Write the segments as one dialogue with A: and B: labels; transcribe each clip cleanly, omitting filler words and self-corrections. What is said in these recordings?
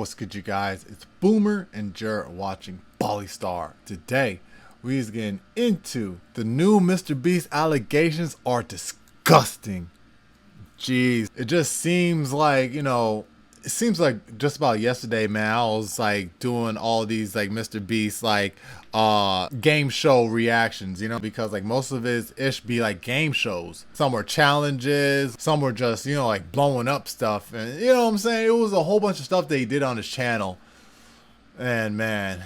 A: What's good, you guys? It's Boomer and Jarrett watching Bali Star. Today, we is getting into the new MrBeast allegations are disgusting. Jeez, it just seems like, it seems like just about yesterday, man, I was like doing all these like MrBeast game show reactions, because like most of his ish be like game shows. Some were challenges, some were just, like blowing up stuff. And you know what I'm saying? It was a whole bunch of stuff that he did on his channel. And man,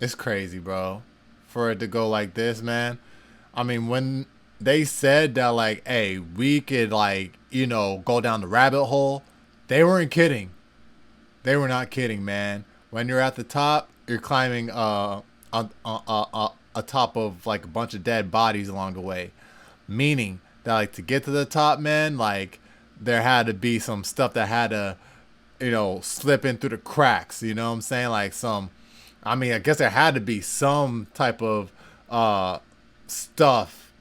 A: it's crazy, bro. For it to go like this, man. I mean, when they said that like, hey, we could like, go down the rabbit hole, they weren't kidding. They were not kidding, man. When you're at the top, you're climbing on top of like a bunch of dead bodies along the way. Meaning that like to get to the top, man, like there had to be some stuff that had to, slip in through the cracks. You know what I'm saying? Like I guess there had to be some type of stuff,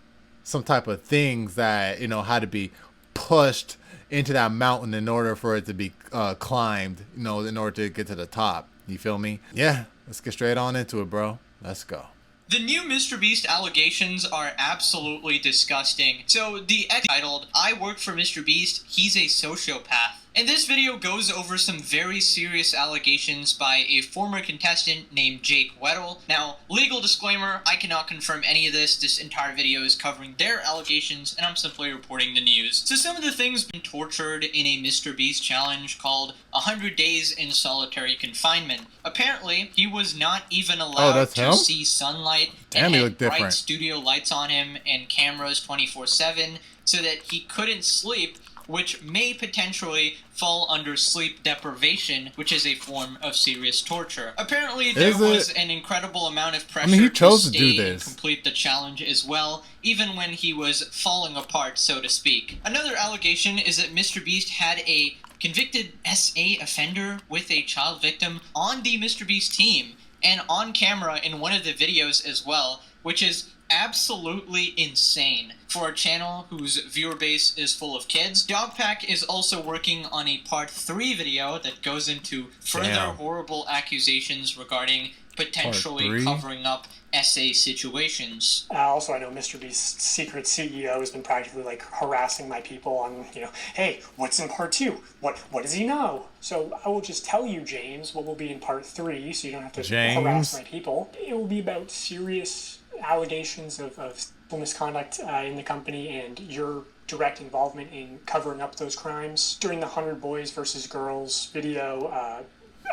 A: some type of things that, had to be pushed into that mountain in order for it to be climbed, in order to get to the top. You feel me? Yeah, let's get straight on into it, bro. Let's go.
B: The new MrBeast allegations are absolutely disgusting. So the X titled, "I work for MrBeast, he's a sociopath." And this video goes over some very serious allegations by a former contestant named Jake Weddle. Now, legal disclaimer, I cannot confirm any of this. This entire video is covering their allegations, and I'm simply reporting the news. So some of the things been tortured in a MrBeast challenge called 100 Days in Solitary Confinement. Apparently, he was not even allowed to see sunlight.
A: Damn, he looked different.
B: Bright studio lights on him and cameras 24/7 so that he couldn't sleep, which may potentially fall under sleep deprivation, which is a form of serious torture. Apparently, there was an incredible amount of pressure
A: he chose
B: to
A: to do
B: stay and
A: this.
B: complete the challenge as well, even when he was falling apart, so to speak. Another allegation is that MrBeast had a convicted SA offender with a child victim on the MrBeast team, and on camera in one of the videos as well, which is absolutely insane for a channel whose viewer base is full of kids. Dogpack is also working on a part 3 video that goes into further horrible accusations regarding potentially covering up SA situations.
C: Also, I know MrBeast's secret CEO has been practically like harassing my people on, hey, what's in part 2? What does he know? So I will just tell you, James, what will be in part 3, so you don't have to harass my people. It will be about serious allegations of misconduct in the company and your direct involvement in covering up those crimes. During the 100 Boys versus Girls video, I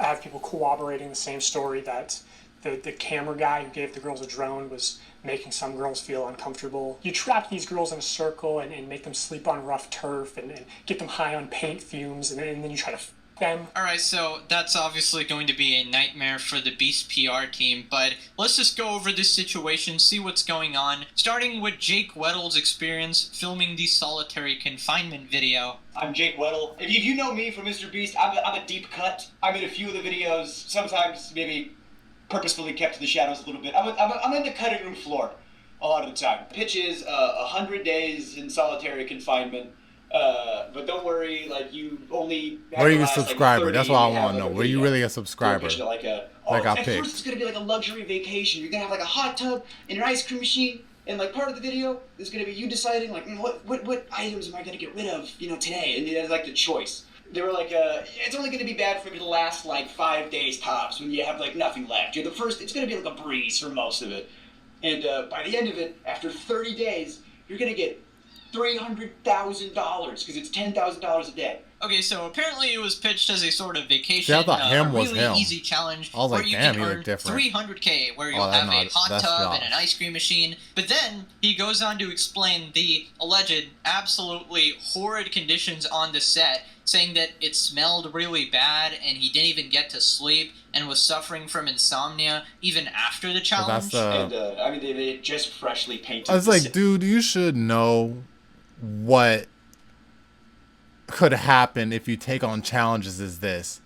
C: have people corroborating the same story that the camera guy who gave the girls a drone was making some girls feel uncomfortable. You trap these girls in a circle and make them sleep on rough turf and get them high on paint fumes, and then you try to them.
B: Alright, so that's obviously going to be a nightmare for the Beast PR team, but let's just go over this situation, see what's going on, starting with Jake Weddle's experience filming the solitary confinement video.
D: I'm Jake Weddle. If you know me from MrBeast, I'm a deep cut. I'm in a few of the videos, sometimes maybe purposefully kept to the shadows a little bit. I'm in the cutting room floor a lot of the time. Pitch is 100 days in solitary confinement. But don't worry, like you only.
A: Were you a subscriber? That's what I want to know. Were you really a subscriber?
D: Like
A: I picked.
D: First, it's gonna be like a luxury vacation. You're gonna have like a hot tub and your ice cream machine, and like part of the video is gonna be you deciding like what items am I gonna get rid of, today, and it's like the choice. They were like, it's only gonna be bad for me to last like 5 days tops when you have like nothing left. It's gonna be like a breeze for most of it, and by the end of it, after 30 days, you're gonna get $300,000 because it's $10,000 a day.
B: Okay, so apparently it was pitched as a sort of vacation,
A: See, I thought him was
B: really
A: him.
B: easy challenge
A: I was
B: where
A: like,
B: you
A: damn,
B: can
A: he
B: earn
A: looked different.
B: $300K, where you'll have a hot tub and an ice cream machine. But then he goes on to explain the alleged absolutely horrid conditions on the set, saying that it smelled really bad and he didn't even get to sleep and was suffering from insomnia even after the challenge.
D: They just freshly painted.
A: I was like, dude, you should know what could happen if you take on challenges as this.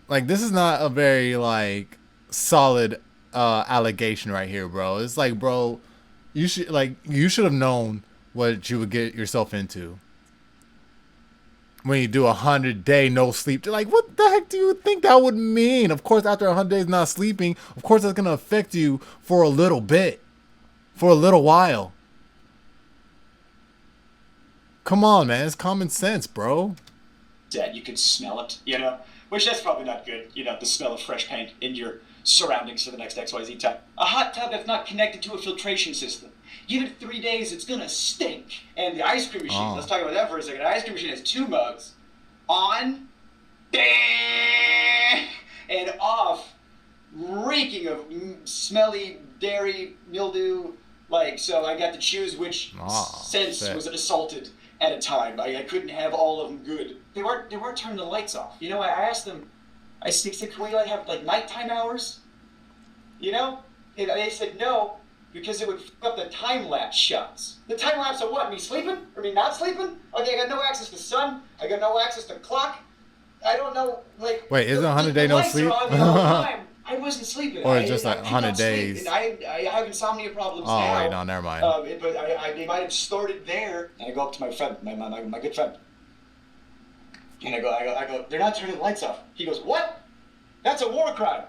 A: Like, this is not a very like solid allegation right here, bro. It's like, bro, you should have known what you would get yourself into. when you do 100-day no sleep. They're like, what the heck do you think that would mean? Of course, after 100 days not sleeping, of course that's gonna affect you for a little bit, for a little while. Come on, man, it's common sense, bro.
E: That you can smell it, you know, which that's probably not good, you know, the smell of fresh paint in your surroundings for the next XYZ time. A hot tub that's not connected to a filtration system. Give it 3 days, it's gonna stink. And the ice cream machine, let's talk about that for a second. The ice cream machine has 2 modes. On, and off, reeking of smelly dairy mildew. Like, so I got to choose which sense was assaulted at a time. I couldn't have all of them good. They weren't turning the lights off. You know, I asked them, I said, can we have like nighttime hours? You know? And they said no, because it would f up the time-lapse shots. The time-lapse of what? Me sleeping? Or me not sleeping? Okay, I got no access to sun. I got no access to clock. I don't know, like...
A: Wait, isn't 100 day no sleep?
E: Are on the whole time. I wasn't sleeping.
A: Or just like 100 days.
E: I have insomnia problems now.
A: Oh, wait, no, never mind.
E: But they might have started there. And I go up to my friend, my good friend. And I go, they're not turning the lights off. He goes, what? That's a war crime.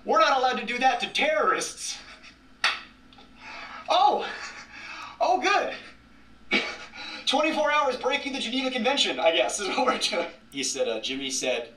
E: We're not allowed to do that to terrorists. Oh, good. 24 hours breaking the Geneva Convention, I guess, is what we're doing. He said, Jimmy said,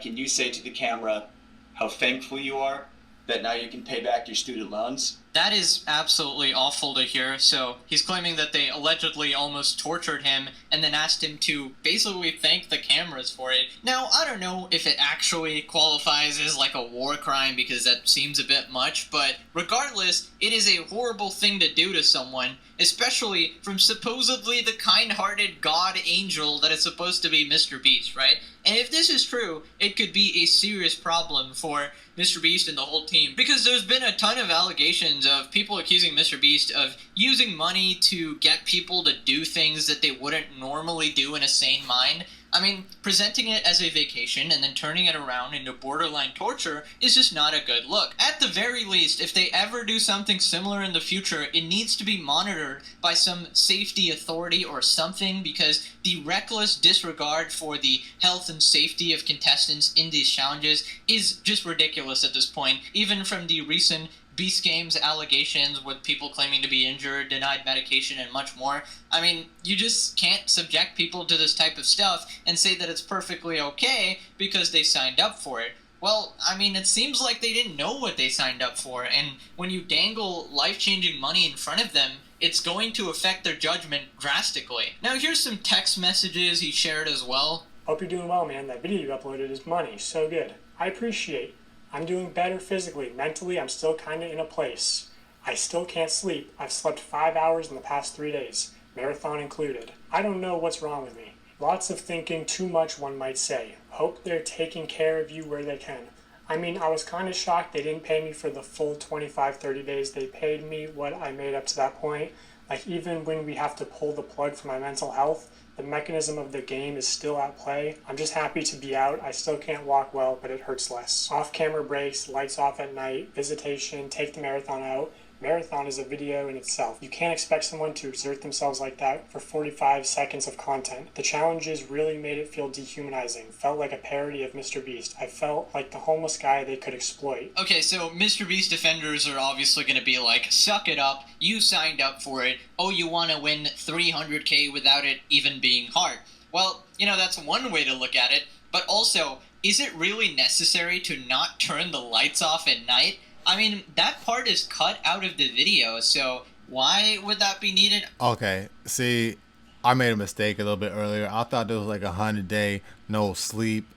E: can you say to the camera how thankful you are that now you can pay back your student loans?
B: That is absolutely awful to hear. So he's claiming that they allegedly almost tortured him and then asked him to basically thank the cameras for it. Now, I don't know if it actually qualifies as like a war crime because that seems a bit much, but regardless, it is a horrible thing to do to someone, especially from supposedly the kind-hearted god angel that is supposed to be MrBeast, right? And if this is true, it could be a serious problem for MrBeast and the whole team, because there's been a ton of allegations of people accusing MrBeast of using money to get people to do things that they wouldn't normally do in a sane mind. I mean, presenting it as a vacation and then turning it around into borderline torture is just not a good look. At the very least, if they ever do something similar in the future, it needs to be monitored by some safety authority or something, because the reckless disregard for the health and safety of contestants in these challenges is just ridiculous at this point, even from the recent Beast Games allegations with people claiming to be injured, denied medication, and much more. I mean, you just can't subject people to this type of stuff and say that it's perfectly okay because they signed up for it. Well, I mean, it seems like they didn't know what they signed up for, and when you dangle life-changing money in front of them, it's going to affect their judgment drastically. Now, here's some text messages he shared as well.
C: Hope you're doing well, man. That video you uploaded is money. So good. I appreciate. I'm doing better physically. Mentally, I'm still kind of in a place. I still can't sleep. I've slept 5 hours in the past 3 days, marathon included. I don't know what's wrong with me. Lots of thinking, too much one might say. Hope they're taking care of you where they can. I mean, I was kind of shocked they didn't pay me for the full 25, 30 days. They paid me what I made up to that point. Like, even when we have to pull the plug for my mental health, the mechanism of the game is still at play. I'm just happy to be out. I still can't walk well, but it hurts less. Off-camera breaks, lights off at night, visitation, take the marathon out. Marathon is a video in itself. You can't expect someone to exert themselves like that for 45 seconds of content. The challenges really made it feel dehumanizing. Felt like a parody of MrBeast. I felt like the homeless guy they could exploit.
B: Okay, so MrBeast defenders are obviously going to be like, suck it up, you signed up for it, oh, you want to win 300k without it even being hard. Well, you know, that's one way to look at it, but also, is it really necessary to not turn the lights off at night? I mean, that part is cut out of the video, so why would that be needed?
A: Okay, see, I made a mistake a little bit earlier. I thought there was like 100-day no sleep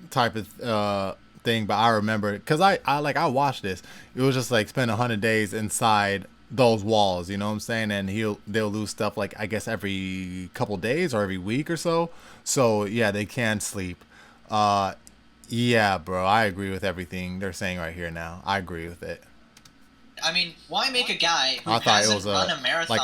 A: type of thing, but I remember, because I watched this. It was just like spend 100 days inside those walls, you know what I'm saying? And they'll lose stuff like, I guess, every couple days or every week or so. So yeah, they can sleep. Yeah, bro, I agree with everything they're saying right here now. I agree with it.
B: I mean, why make a guy who hasn't run a marathon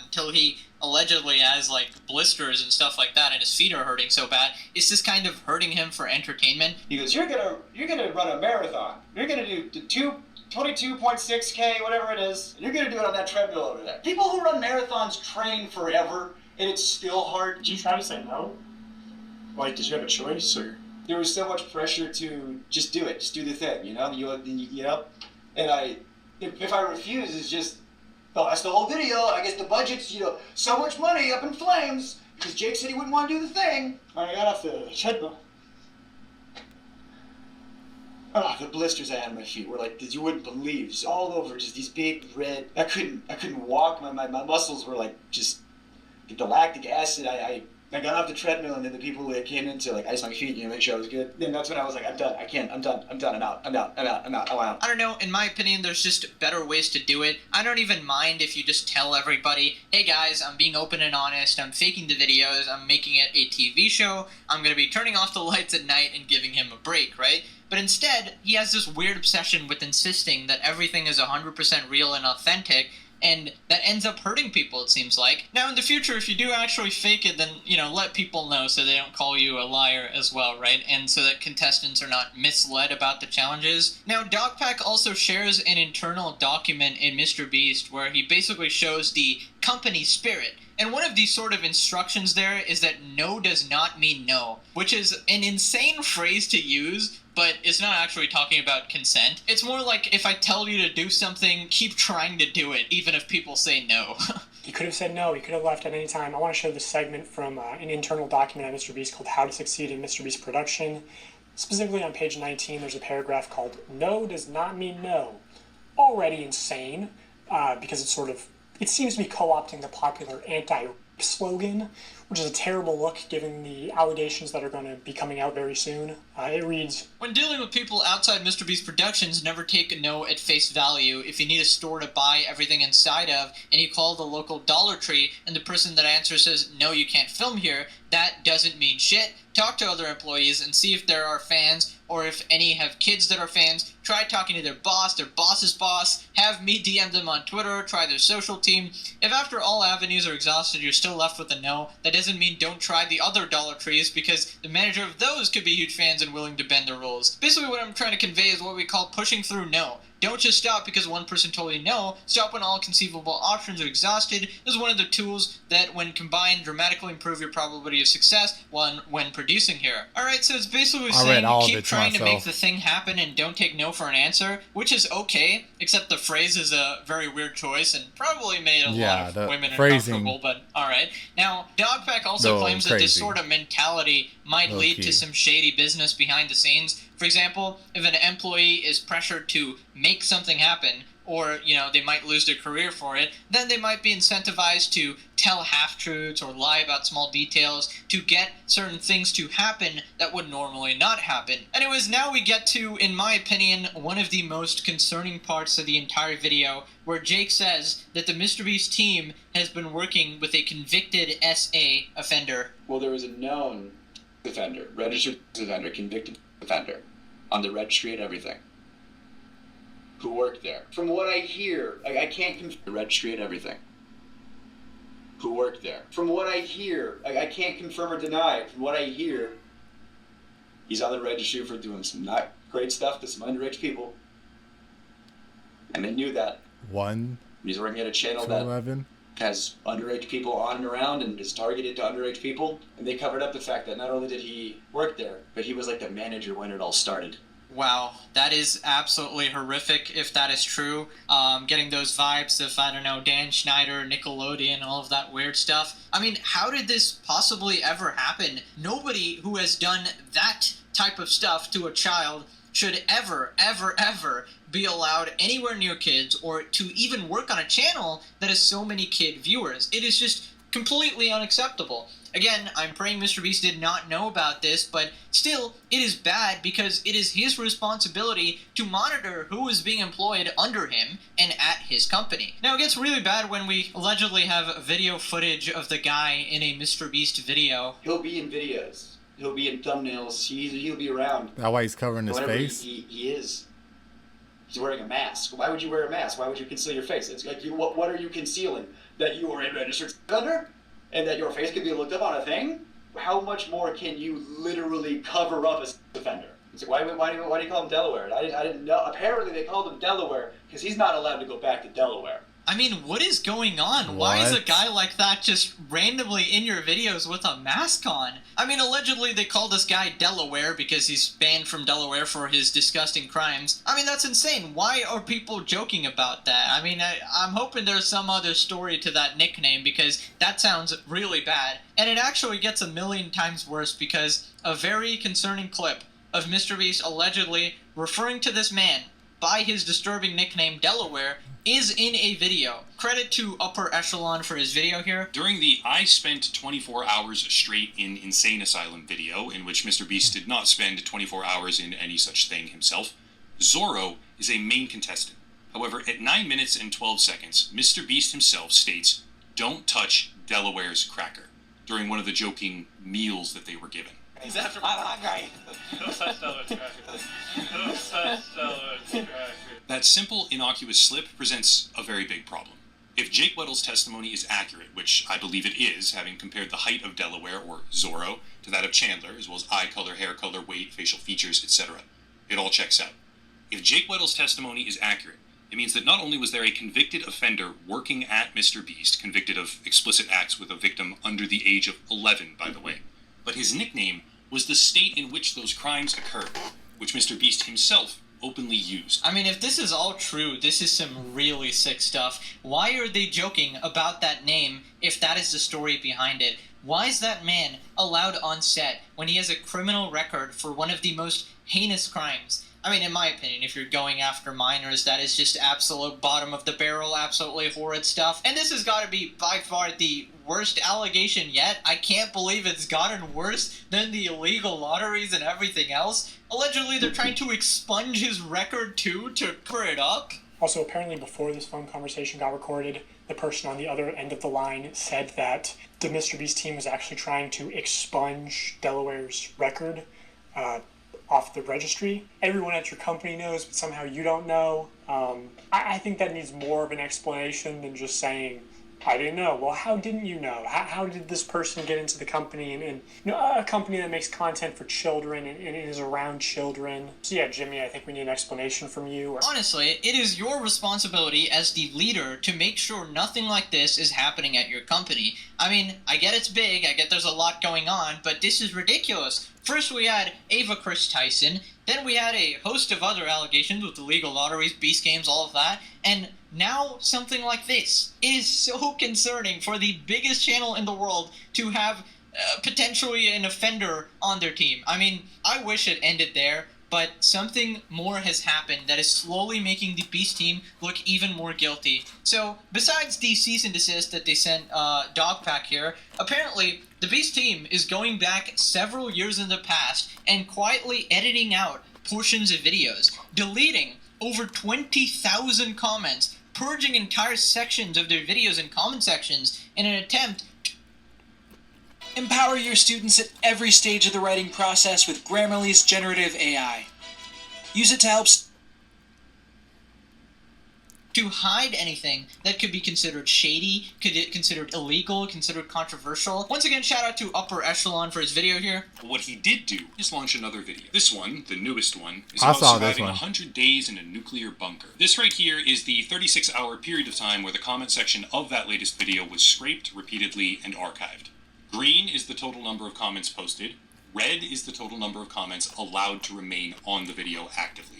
B: until he allegedly has like blisters and stuff like that and his feet are hurting so bad? Is this kind of hurting him for entertainment?
E: He goes, you're gonna run a marathon. You're gonna do 22.6K, whatever it is. And you're gonna do it on that treadmill over there. People who run marathons train forever. and it's still hard.
C: Did you try to say no? Like, did you have a choice, or?
E: There was so much pressure to just do it, just do the thing, you know? And if I refuse, it's just, well, that's the whole video. I guess the budget's, so much money up in flames because Jake said he wouldn't want to do the thing.
C: When I got off the treadmill.
E: Oh, the blisters I had on my feet were like, you wouldn't believe, just all over, just these big red. I couldn't walk. My muscles were like just the lactic acid. I got off the treadmill, and then the people that came in to like ice my feet, make sure I was good. Then that's when I was like, I'm done. I can't. I'm done. I'm out. I'm out.
B: I don't know. In my opinion, there's just better ways to do it. I don't even mind if you just tell everybody, hey guys, I'm being open and honest. I'm faking the videos. I'm making it a TV show. I'm going to be turning off the lights at night and giving him a break, right? But instead, he has this weird obsession with insisting that everything is 100% real and authentic, and that ends up hurting people, it seems like. Now, in the future, if you do actually fake it, then, let people know so they don't call you a liar as well, right? And so that contestants are not misled about the challenges. Now, Dogpack also shares an internal document in MrBeast where he basically shows the company spirit. And one of these sort of instructions there is that no does not mean no, which is an insane phrase to use, but it's not actually talking about consent. It's more like if I tell you to do something, keep trying to do it, even if people say no.
C: He could have said no. He could have left at any time. I want to show this segment from an internal document at MrBeast called How to Succeed in MrBeast Production. Specifically on page 19, there's a paragraph called No does not mean no. Already insane, because it seems to be co-opting the popular anti-rape slogan, which is a terrible look given the allegations that are going to be coming out very soon. It reads,
B: when dealing with people outside MrBeast Productions, never take a no at face value. If you need a store to buy everything inside of, and you call the local Dollar Tree, and the person that answers says, no, you can't film here, that doesn't mean shit. Talk to other employees and see if there are fans, or if any have kids that are fans. Try talking to their boss's boss. Have me DM them on Twitter. Try their social team. If after all avenues are exhausted, you're still left with a no, that doesn't mean don't try the other Dollar Trees, because the manager of those could be huge fans and willing to bend the rules. Basically what I'm trying to convey is what we call pushing through no. Don't just stop because one person told you no. Stop when all conceivable options are exhausted. This is one of the tools that, when combined, dramatically improve your probability of success when producing here. Alright, so it's basically saying keep trying to make the thing happen and don't take no for an answer, which is okay, except the phrase is a very weird choice and probably made a lot of women uncomfortable, but alright. Now, Dogpack also claims that this sort of mentality might lead to some shady business behind the scenes. For example, if an employee is pressured to make something happen, or, they might lose their career for it, then they might be incentivized to tell half-truths or lie about small details to get certain things to happen that would normally not happen. Anyways, now we get to, in my opinion, one of the most concerning parts of the entire video, where Jake says that the MrBeast team has been working with a convicted SA offender.
E: Well, there was a known offender, registered offender, convicted offender, on the registry and everything, who worked there. From what I hear, I can't confirm the registry and everything, who worked there. From what I hear, I can't confirm or deny. From what I hear, he's on the registry for doing some not great stuff to some underage people, and they knew that. He's working at a channel that has underage people on and around and is targeted to underage people, and they covered up the fact that not only did he work there, but he was like the manager when it all started.
B: Wow, that is absolutely horrific if that is true. Getting those vibes of, I don't know, Dan Schneider, Nickelodeon, all of that weird stuff. I mean, how did this possibly ever happen? Nobody who has done that type of stuff to a child should ever, ever, ever be allowed anywhere near kids, or to even work on a channel that has so many kid viewers. It is just completely unacceptable. Again, I'm praying MrBeast did not know about this, but still, it is bad because it is his responsibility to monitor who is being employed under him and at his company. Now, it gets really bad when we allegedly have video footage of the guy in a MrBeast video.
E: He'll be in videos. He'll be in thumbnails. He'll be around.
A: That's why he's covering his face?
E: He is. He's wearing a mask. Why would you wear a mask? Why would you conceal your face? It's like, what are you concealing? That you are a registered offender? And that your face could be looked up on a thing? How much more can you literally cover up as a offender? It's like, why do you call him Delaware? I didn't know. Apparently they called him Delaware because he's not allowed to go back to Delaware.
B: I mean, what is going on? Why is a
A: What?
B: guy like that just randomly in your videos with a mask on? I mean, allegedly they call this guy Delaware because he's banned from Delaware for his disgusting crimes. I mean, that's insane. Why are people joking about that? I mean, I'm hoping there's some other story to that nickname because that sounds really bad. And it actually gets a million times worse because a very concerning clip of MrBeast allegedly referring to this man by his disturbing nickname Delaware is in a video. Credit to Upper Echelon for his video here.
F: During the I spent 24 hours straight in Insane Asylum video, in which MrBeast did not spend 24 hours in any such thing himself, Zorro is a main contestant. However, at 9 minutes and 12 seconds, MrBeast himself states, "Don't touch Delaware's cracker," during one of the joking meals that they were given.
E: He's after my hungry.
G: Don't touch Delaware's cracker. Don't touch Delaware's cracker.
F: That simple, innocuous slip presents a very big problem. If Jake Weddle's testimony is accurate, which I believe it is, having compared the height of Delaware, or Zorro, to that of Chandler, as well as eye color, hair color, weight, facial features, etc., it all checks out. If Jake Weddle's testimony is accurate, it means that not only was there a convicted offender working at MrBeast, convicted of explicit acts with a victim under the age of 11, by the way, but his nickname was the state in which those crimes occurred, which MrBeast himself openly used.
B: I mean, if this is all true, this is some really sick stuff. Why are they joking about that name if that is the story behind it? Why is that man allowed on set when he has a criminal record for one of the most heinous crimes? I mean, in my opinion, if you're going after minors, that is just absolute bottom of the barrel, absolutely horrid stuff. And this has got to be by far the worst allegation yet. I can't believe it's gotten worse than the illegal lotteries and everything else. Allegedly, they're trying to expunge his record too to cover it up.
C: Also, apparently before this phone conversation got recorded, the person on the other end of the line said that the MrBeast team was actually trying to expunge Delaware's record off the registry. Everyone at your company knows, but somehow you don't know. I think that needs more of an explanation than just saying, I didn't know. Well, how didn't you know? How did this person get into the company and a company that makes content for children and is around children? So yeah, Jimmy, I think we need an explanation from you.
B: Honestly, it is your responsibility as the leader to make sure nothing like this is happening at your company. I mean, I get it's big, I get there's a lot going on, but this is ridiculous. First we had Ava Chris Tyson, then we had a host of other allegations with illegal lotteries, beast games, all of that, and now something like this. It is so concerning for the biggest channel in the world to have potentially an offender on their team. I mean, I wish it ended there, but something more has happened that is slowly making the Beast team look even more guilty. So, besides the cease and desist that they sent Dogpack here, apparently the Beast team is going back several years in the past and quietly editing out portions of videos, deleting over 20,000 comments, purging entire sections of their videos and comment sections in an attempt to
H: empower your students at every stage of the writing process with Grammarly's generative AI. Use it to help
B: to hide anything that could be considered shady, considered illegal, considered controversial. Once again, shout out to Upper Echelon for his video here.
F: What he did do is launch another video. This one, the newest one, is
A: I
F: about
A: saw this
F: surviving
A: one.
F: 100 days in a nuclear bunker. This right here is the 36-hour period of time where the comment section of that latest video was scraped repeatedly and archived. Green is the total number of comments posted. Red is the total number of comments allowed to remain on the video actively.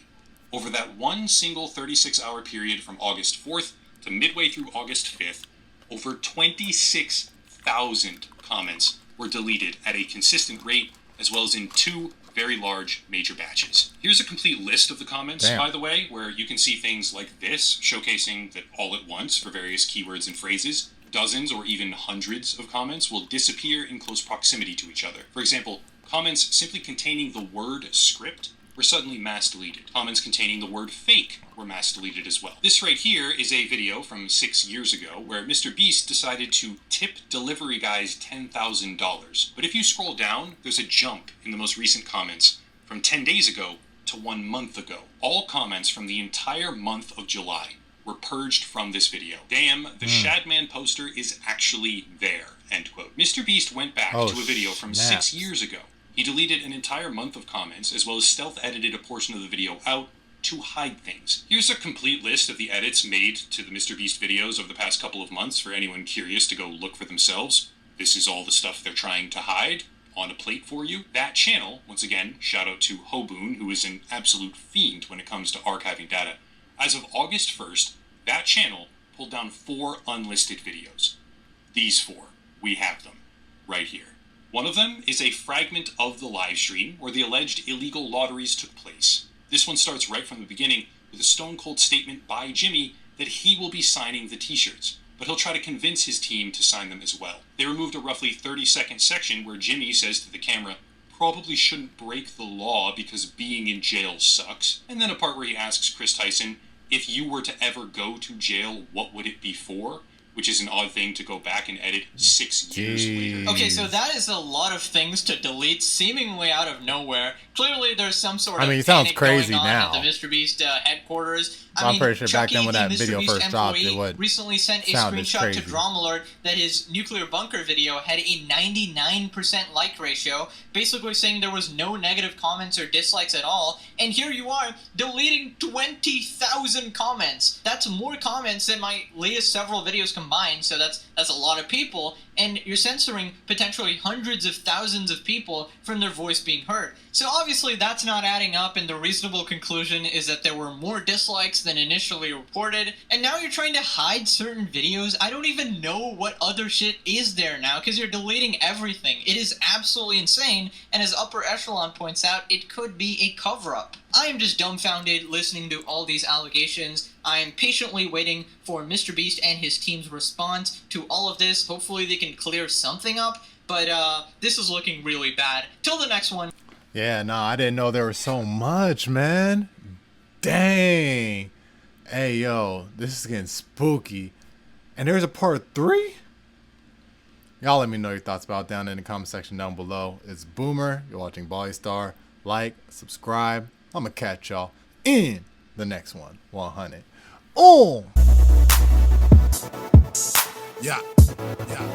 F: Over that one single 36-hour period from August 4th to midway through August 5th, over 26,000 comments were deleted at a consistent rate, as well as in 2 very large major batches. Here's a complete list of the comments,
A: Damn.
F: by the way, where you can see things like this, showcasing that all at once, for various keywords and phrases, dozens or even hundreds of comments will disappear in close proximity to each other. For example, comments simply containing the word script were suddenly mass deleted. Comments containing the word fake were mass deleted as well. This right here is a video from 6 years ago where MrBeast decided to tip delivery guys $10,000. But if you scroll down, there's a jump in the most recent comments from 10 days ago to 1 month ago. All comments from the entire month of July were purged from this video. Damn, the Shadman poster is actually there, end quote. MrBeast went back to a video from
A: snap.
F: 6 years ago. He deleted an entire month of comments, as well as stealth edited a portion of the video out, to hide things. Here's a complete list of the edits made to the MrBeast videos over the past couple of months for anyone curious to go look for themselves. This is all the stuff they're trying to hide on a plate for you. That channel, once again, shout out to Hoboon, who is an absolute fiend when it comes to archiving data. As of August 1st, that channel pulled down 4 unlisted videos. These 4, we have them right here. One of them is a fragment of the live stream where the alleged illegal lotteries took place. This one starts right from the beginning with a stone-cold statement by Jimmy that he will be signing the t-shirts, but he'll try to convince his team to sign them as well. They removed a roughly 30-second section where Jimmy says to the camera, probably shouldn't break the law because being in jail sucks, and then a part where he asks Chris Tyson, if you were to ever go to jail, what would it be for? Which is an odd thing to go back and edit 6 years later.
B: Okay, so that is a lot of things to delete seemingly out of nowhere. Clearly there's some sort of
A: it sounds
B: panic
A: crazy
B: going on
A: now.
B: at the MrBeast headquarters.
A: I'm pretty sure back
B: Chucky,
A: then when that
B: the
A: video
B: MrBeast
A: first dropped, it
B: employee,
A: would
B: recently sent a
A: sound as
B: screenshot
A: crazy.
B: to Drama Alert that his nuclear bunker video had a 99% like ratio, basically saying there was no negative comments or dislikes at all, and here you are deleting 20,000 comments. That's more comments than my latest several videos combined, so that's a lot of people, and you're censoring potentially hundreds of thousands of people from their voice being heard. So obviously that's not adding up, and the reasonable conclusion is that there were more dislikes than initially reported, and now you're trying to hide certain videos. I don't even know what other shit is there now, because you're deleting everything. It is absolutely insane, and as Upper Echelon points out, it could be a cover-up. I am just dumbfounded listening to all these allegations. I am patiently waiting for MrBeast and his team's response to all of this. Hopefully they can clear something up, but this is looking really bad. Till the next one.
A: Yeah, no, I didn't know there was so much, man. Dang. Hey, yo, this is getting spooky. And there's a part 3? Y'all let me know your thoughts about it down in the comment section down below. It's Boomer. You're watching Bally Star. Like, subscribe. I'm going to catch y'all in the next one. 100. Oh! Yeah. Yeah.